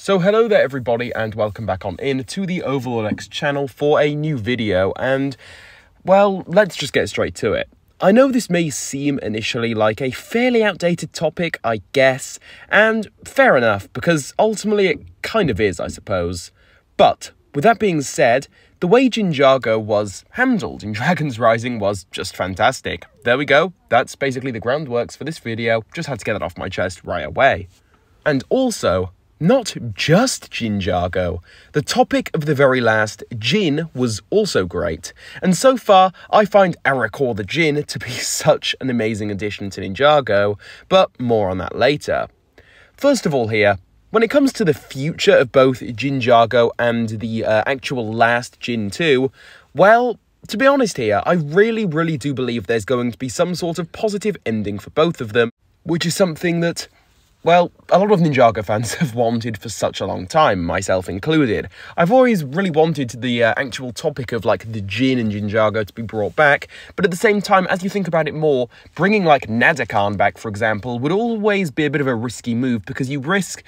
So hello there everybody and welcome back on in to the Overlord X channel for a new video and, well, let's just get straight to it. I know this may seem initially like a fairly outdated topic, I guess, and fair enough, because ultimately it kind of is, I suppose. But, with that being said, the way Djinnjago was handled in Dragon's Rising was just fantastic. There we go, that's basically the groundworks for this video, just had to get that off my chest right away. And also, not just Djinnjago. The topic of the very last, Djinn, was also great. And so far, I find Arachor the Djinn to be such an amazing addition to Ninjago, but more on that later. First of all here, when it comes to the future of both Djinnjago and the actual last Djinn 2, well, to be honest here, I really do believe there's going to be some sort of positive ending for both of them, which is something that, well, a lot of Ninjago fans have wanted for such a long time, myself included. I've always really wanted the actual topic of, like, the Djinn and Djinnjago to be brought back, but at the same time, as you think about it more, bringing, like, Nadokhan back, for example, would always be a bit of a risky move, because you risk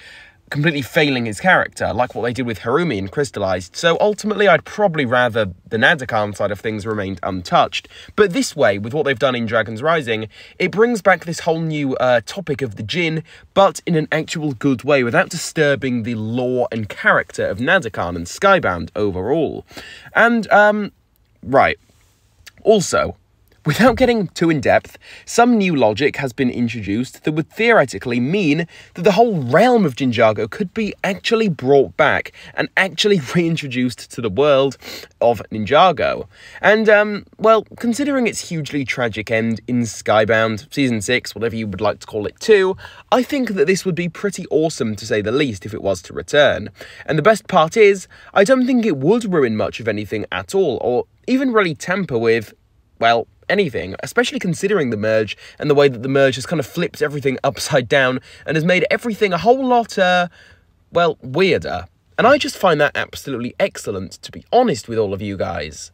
completely failing his character, like what they did with Harumi in Crystalized. So ultimately, I'd probably rather the Nadokhan side of things remained untouched. But this way, with what they've done in Dragon's Rising, it brings back this whole new topic of the Djinn, but in an actual good way, without disturbing the lore and character of Nadokhan and Skybound overall. And, right. Also, without getting too in-depth, some new logic has been introduced that would theoretically mean that the whole realm of Djinnjago could be actually brought back and actually reintroduced to the world of Ninjago. And, well, considering its hugely tragic end in Skybound, Season 6, whatever you would like to call it too, I think that this would be pretty awesome to say the least if it was to return. And the best part is, I don't think it would ruin much of anything at all, or even really tamper with, well, anything, especially considering the merge and the way that the merge has kind of flipped everything upside down and has made everything a whole lot, well, weirder. And I just find that absolutely excellent, to be honest with all of you guys.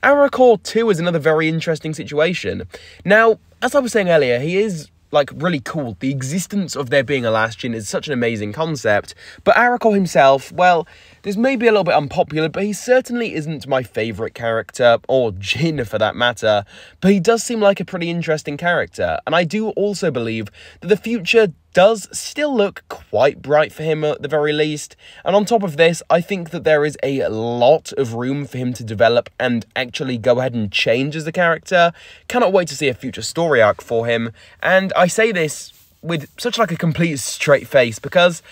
Arachor 2 is another very interesting situation. Now, as I was saying earlier, he is, like, really cool. The existence of there being a last Djinn is such an amazing concept, but Arachor himself, well, this may be a little bit unpopular, but he certainly isn't my favourite character, or Djinn for that matter, but he does seem like a pretty interesting character, and I do also believe that the future does still look quite bright for him at the very least, and on top of this, I think that there is a lot of room for him to develop and actually go ahead and change as a character. Cannot wait to see a future story arc for him, and I say this with such like a complete straight face because,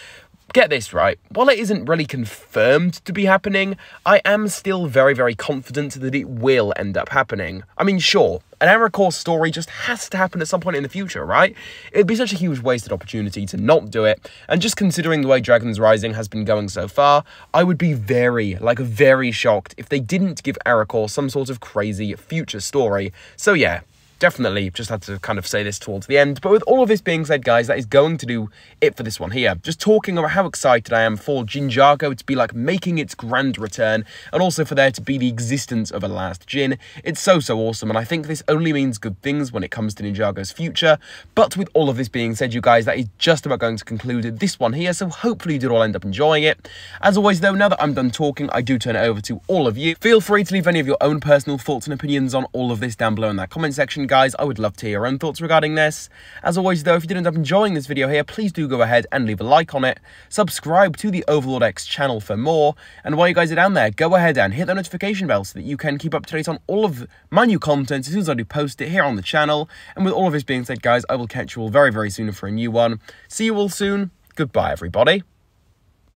get this right, while it isn't really confirmed to be happening, I am still very confident that it will end up happening. I mean, sure, an Arachor story just has to happen at some point in the future, right? It'd be such a huge wasted opportunity to not do it, and just considering the way Dragon's Rising has been going so far, I would be very shocked if they didn't give Arachor some sort of crazy future story. So yeah, definitely just had to kind of say this towards the end. But with all of this being said, guys, that is going to do it for this one here. Just talking about how excited I am for Djinnjago to be, like, making its grand return, and also for there to be the existence of a last Djinn. It's so awesome, and I think this only means good things when it comes to Ninjago's future. But with all of this being said, you guys, that is just about going to conclude this one here, so hopefully you did all end up enjoying it. As always, though, now that I'm done talking, I do turn it over to all of you. Feel free to leave any of your own personal thoughts and opinions on all of this down below in that comment section, guys. I would love to hear your own thoughts regarding this. As always, though, if you did end up enjoying this video here, please do go ahead and leave a like on it. Subscribe to the Overlord X channel for more. And while you guys are down there, go ahead and hit the notification bell so that you can keep up to date on all of my new content as soon as I do post it here on the channel. And with all of this being said, guys, I will catch you all very soon for a new one. See you all soon. Goodbye, everybody.